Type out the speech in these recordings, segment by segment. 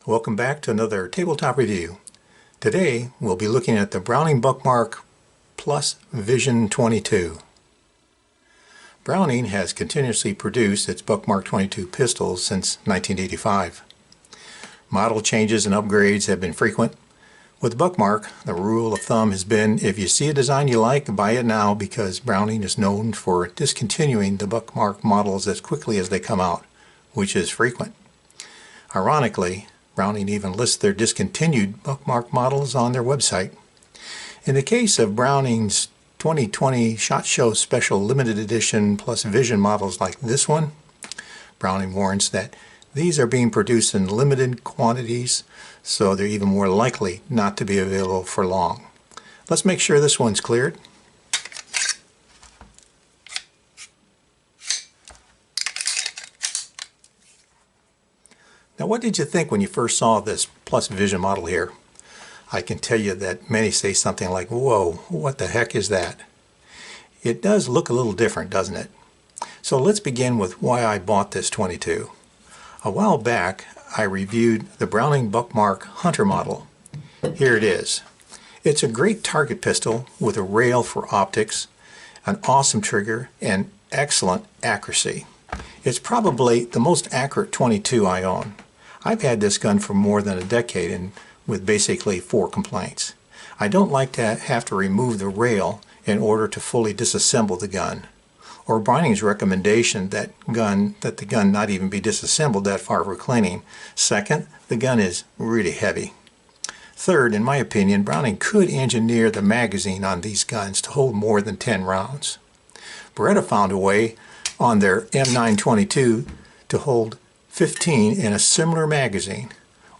Welcome back to another tabletop review. Today we'll be looking at the Browning Buckmark Plus Vision 22. Browning has continuously produced its Buckmark 22 pistols since 1985. Model changes and upgrades have been frequent. With Buckmark, the rule of thumb has been if you see a design you like, buy it now, because Browning is known for discontinuing the Buckmark models as quickly as they come out, which is frequent. Ironically, Browning even lists their discontinued Buckmark models on their website. In the case of Browning's 2020 SHOT Show Special Limited Edition Plus Vision models like this one, Browning warns that these are being produced in limited quantities, so they're even more likely not to be available for long. Let's make sure this one's cleared. Now, what did you think when you first saw this Plus Vision model here? I can tell you that many say something like, whoa, what the heck is that? It does look a little different, doesn't it? So let's begin with why I bought this 22. A while back, I reviewed the Browning Buckmark Hunter model. Here it is. It's a great target pistol with a rail for optics, an awesome trigger, and excellent accuracy. It's probably the most accurate 22 I own. I've had this gun for more than a decade and with basically 4 complaints. I don't like to have to remove the rail in order to fully disassemble the gun, or Browning's recommendation that the gun not even be disassembled that far for cleaning. Second, the gun is really heavy. Third, in my opinion, Browning could engineer the magazine on these guns to hold more than 10 rounds. Beretta found a way on their M922 to hold 15 in a similar magazine.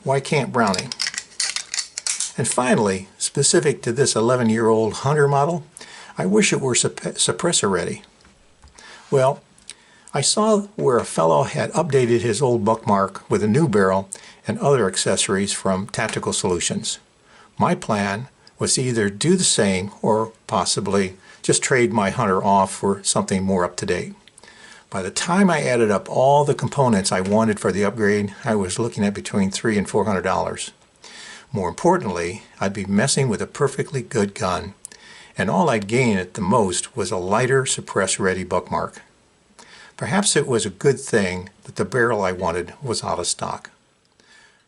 Why can't Browning? And finally, specific to this 11-year-old Hunter model, I wish it were suppressor ready. Well, I saw where a fellow had updated his old Buckmark with a new barrel and other accessories from Tactical Solutions. My plan was to either do the same or possibly just trade my Hunter off for something more up to date. By the time I added up all the components I wanted for the upgrade, I was looking at between $300 and $400. More importantly, I'd be messing with a perfectly good gun, and all I'd gain at the most was a lighter suppress-ready Buckmark. Perhaps it was a good thing that the barrel I wanted was out of stock.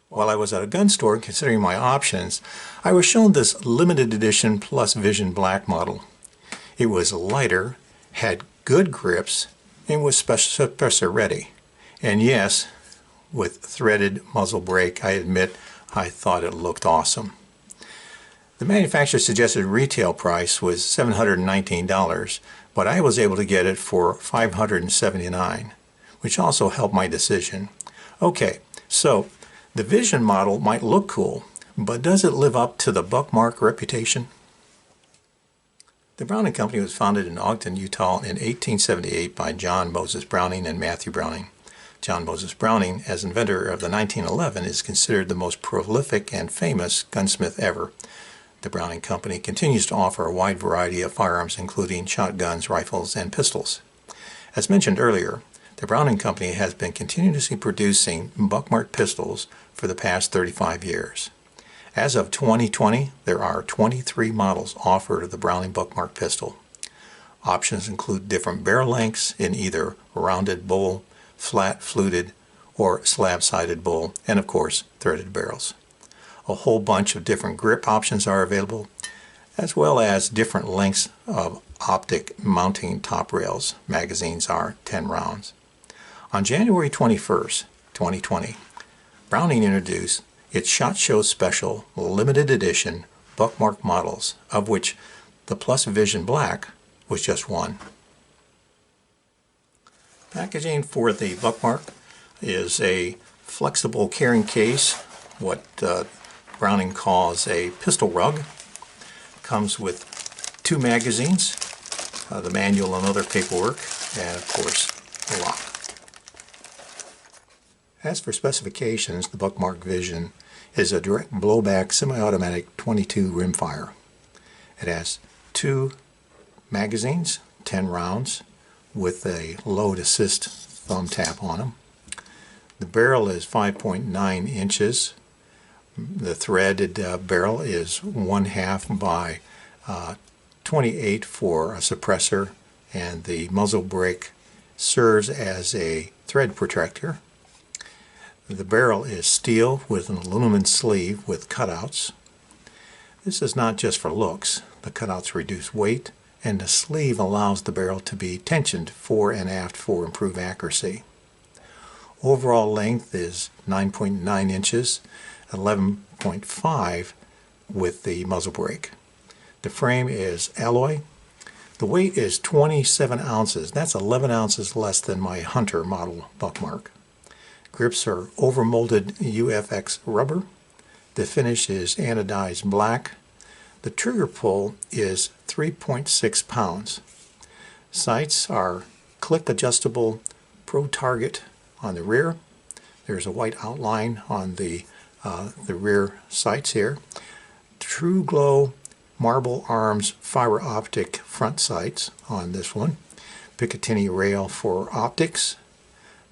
While I was at a gun store considering my options, I was shown this limited edition Plus Vision Black model. It was lighter, had good grips, and was suppressor ready. And yes, with threaded muzzle brake, I admit I thought it looked awesome. The manufacturer's suggested retail price was $719, but I was able to get it for $579, which also helped my decision. Okay, so the Vision model might look cool, but does it live up to the Buckmark reputation? The Browning Company was founded in Ogden, Utah in 1878 by John Moses Browning and Matthew Browning. John Moses Browning, as inventor of the 1911, is considered the most prolific and famous gunsmith ever. The Browning Company continues to offer a wide variety of firearms, including shotguns, rifles, and pistols. As mentioned earlier, the Browning Company has been continuously producing Buckmark pistols for the past 35 years. As of 2020, there are 23 models offered of the Browning Buckmark pistol. Options include different barrel lengths in either rounded bull, flat fluted, or slab-sided bull, and of course, threaded barrels. A whole bunch of different grip options are available, as well as different lengths of optic mounting top rails. Magazines are 10 rounds. On January 21st, 2020, Browning introduced its SHOT Show Special Limited Edition Buckmark models, of which the Plus Vision Black was just one. Packaging for the Buckmark is a flexible carrying case, what Browning calls a pistol rug. Comes with 2 magazines, the manual and other paperwork, and of course the lock. As for specifications, the Buckmark Vision is a direct blowback semi-automatic 22 rimfire. It has 2 magazines, 10 rounds, with a load assist thumb tap on them. The barrel is 5.9 inches The threaded barrel is 1/2 by 28 for a suppressor, and the muzzle brake serves as a thread protector. The barrel is steel with an aluminum sleeve with cutouts. This is not just for looks. The cutouts reduce weight, and the sleeve allows the barrel to be tensioned fore and aft for improved accuracy. Overall length is 9.9 inches, 11.5 with the muzzle brake. The frame is alloy. The weight is 27 ounces. That's 11 ounces less than my Hunter model Buckmark. Grips are overmolded UFX rubber. The finish is anodized black. The trigger pull is 3.6 pounds. Sights are click adjustable Pro Target on the rear. There's a white outline on the rear sights here. TRUGLO marble arms fiber optic front sights on this one. Picatinny rail for optics.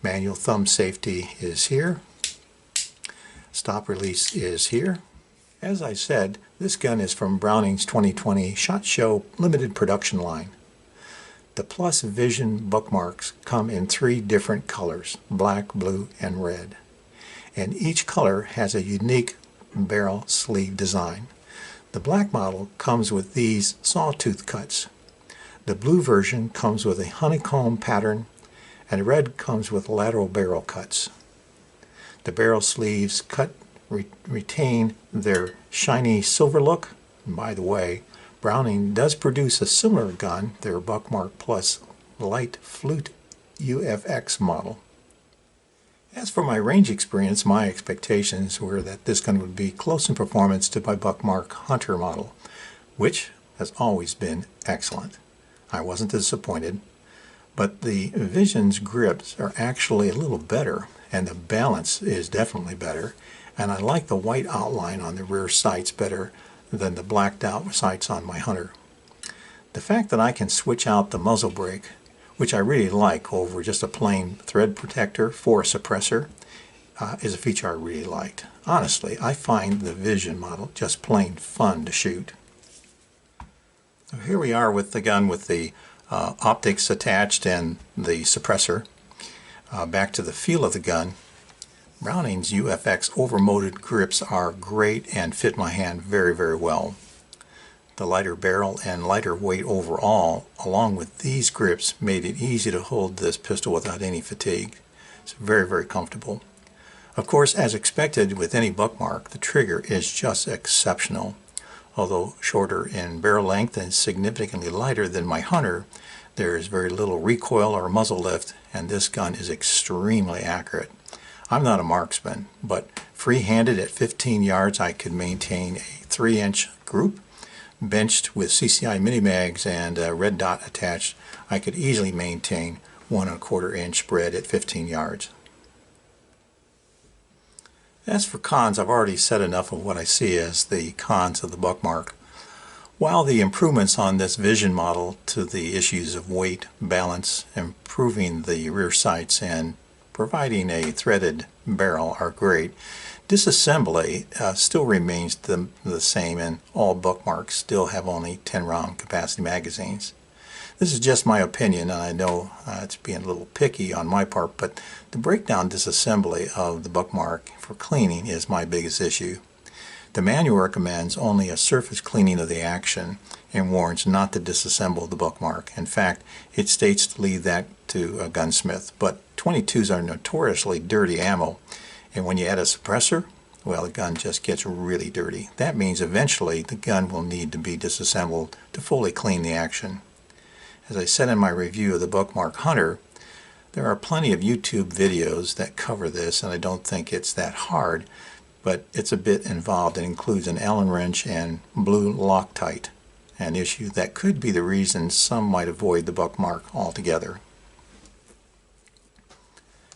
Manual thumb safety is here. Stop release is here. As I said, this gun is from Browning's 2020 SHOT Show limited production line. The Plus Vision Buckmarks come in 3 different colors, black, blue, and red. And each color has a unique barrel sleeve design. The black model comes with these sawtooth cuts. The blue version comes with a honeycomb pattern, and the red comes with lateral barrel cuts. The barrel sleeves retain their shiny silver look. And by the way, Browning does produce a similar gun, their Buckmark Plus Light Flute UFX model. As for my range experience, my expectations were that this gun would be close in performance to my Buckmark Hunter model, which has always been excellent. I wasn't disappointed, but the Vision's grips are actually a little better, and the balance is definitely better, and I like the white outline on the rear sights better than the blacked out sights on my Hunter. The fact that I can switch out the muzzle brake, which I really like over just a plain thread protector for a suppressor, is a feature I really liked. Honestly, I find the Vision model just plain fun to shoot. So here we are with the gun with the optics attached and the suppressor. Back to the feel of the gun. Browning's UFX overmolded grips are great and fit my hand very, very well. The lighter barrel and lighter weight overall, along with these grips, made it easy to hold this pistol without any fatigue. It's very, very comfortable. Of course, as expected with any Buckmark, the trigger is just exceptional. Although shorter in barrel length and significantly lighter than my Hunter, there is very little recoil or muzzle lift, and this gun is extremely accurate. I'm not a marksman, but free-handed at 15 yards I could maintain a 3-inch group. Benched with CCI mini mags and a red dot attached, I could easily maintain 1¼ inch spread at 15 yards. As for cons, I've already said enough of what I see as the cons of the Buckmark. While the improvements on this Vision model to the issues of weight, balance, improving the rear sights, and providing a threaded barrel are great, disassembly still remains the same, and all Buckmarks still have only 10-round capacity magazines. This is just my opinion, and I know it's being a little picky on my part, but the breakdown disassembly of the Buckmark for cleaning is my biggest issue. The manual recommends only a surface cleaning of the action and warns not to disassemble the Buckmark. In fact, it states to leave that to a gunsmith, but 22s are notoriously dirty ammo, and when you add a suppressor, well, the gun just gets really dirty. That means eventually the gun will need to be disassembled to fully clean the action. As I said in my review of the Buckmark Hunter, there are plenty of YouTube videos that cover this, and I don't think it's that hard, but it's a bit involved. It includes an Allen wrench and blue Loctite, an issue that could be the reason some might avoid the Buckmark altogether.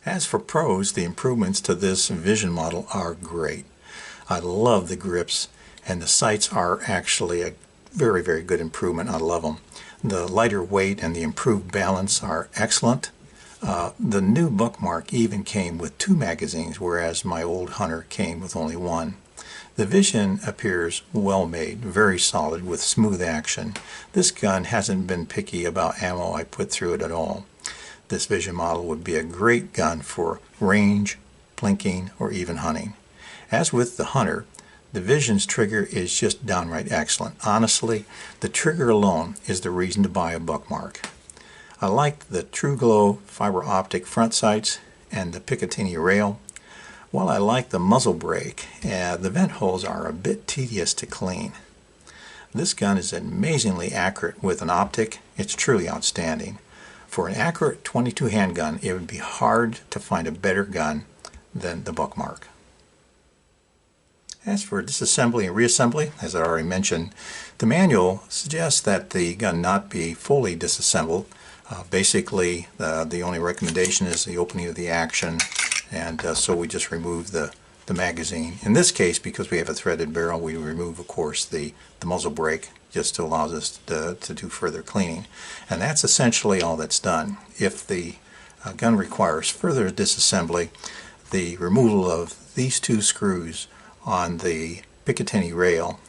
As for pros, the improvements to this Vision model are great. I love the grips, and the sights are actually a very, very good improvement. I love them. The lighter weight and the improved balance are excellent. The new Buckmark even came with 2 magazines, whereas my old Hunter came with only 1. The Vision appears well made, very solid with smooth action. This gun hasn't been picky about ammo I put through it at all. This Vision model would be a great gun for range, plinking, or even hunting. As with the Hunter, the Vision's trigger is just downright excellent. Honestly, the trigger alone is the reason to buy a Buckmark. I like the TRUGLO fiber-optic front sights and the Picatinny rail. While I like the muzzle brake, the vent holes are a bit tedious to clean. This gun is amazingly accurate with an optic. It's truly outstanding. For an accurate .22 handgun, it would be hard to find a better gun than the Buckmark. As for disassembly and reassembly, as I already mentioned, the manual suggests that the gun not be fully disassembled. Basically, the only recommendation is the opening of the action, and so we just remove the magazine. In this case, because we have a threaded barrel, we remove, of course, the muzzle brake, just to allow us to do further cleaning. And that's essentially all that's done. If the gun requires further disassembly, the removal of these two screws on the Picatinny rail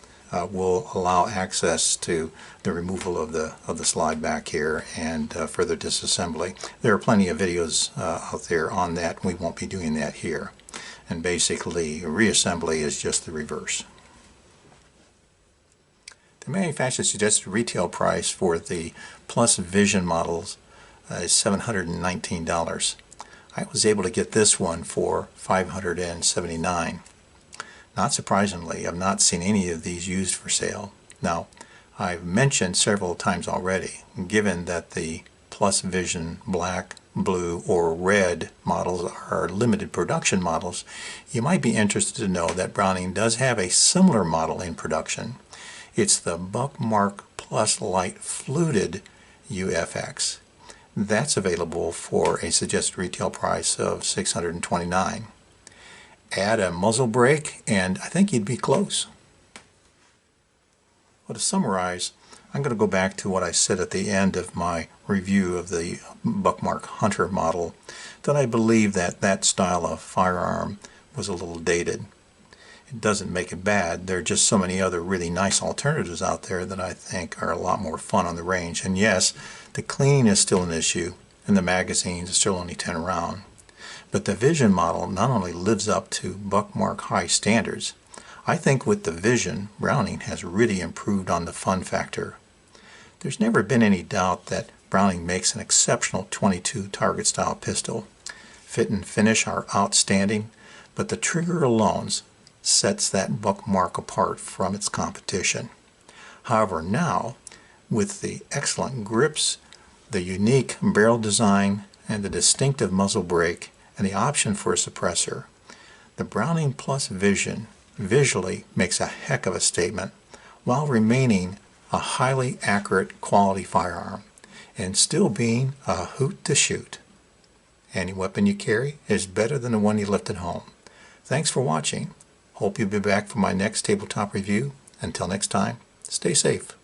will allow access to the removal of the slide back here and further disassembly. There are plenty of videos out there on that. We won't be doing that here. And basically, reassembly is just the reverse. The manufacturer's suggested retail price for the Plus Vision models is $719. I was able to get this one for $579. Not surprisingly, I've not seen any of these used for sale. Now, I've mentioned several times already, given that the Plus Vision black, blue, or red models are limited production models, you might be interested to know that Browning does have a similar model in production. It's the Buckmark Plus Light Fluted UFX. That's available for a suggested retail price of $629. Add a muzzle brake and I think you'd be close. Well, to summarize, I'm going to go back to what I said at the end of my review of the Buckmark Hunter model, that I believe that that style of firearm was a little dated. It doesn't make it bad. There are just so many other really nice alternatives out there that I think are a lot more fun on the range. And yes, the cleaning is still an issue and the magazines are still only 10 round. But the Vision model not only lives up to Buckmark high standards, I think with the Vision, Browning has really improved on the fun factor. There's never been any doubt that Browning makes an exceptional .22 target style pistol. Fit and finish are outstanding, but the trigger alone sets that Buckmark apart from its competition. However, now, with the excellent grips, the unique barrel design, and the distinctive muzzle brake, and the option for a suppressor, the Browning Plus Vision visually makes a heck of a statement while remaining a highly accurate quality firearm and still being a hoot to shoot. Any weapon you carry is better than the one you left at home. Thanks for watching. Hope you'll be back for my next tabletop review. Until next time, stay safe.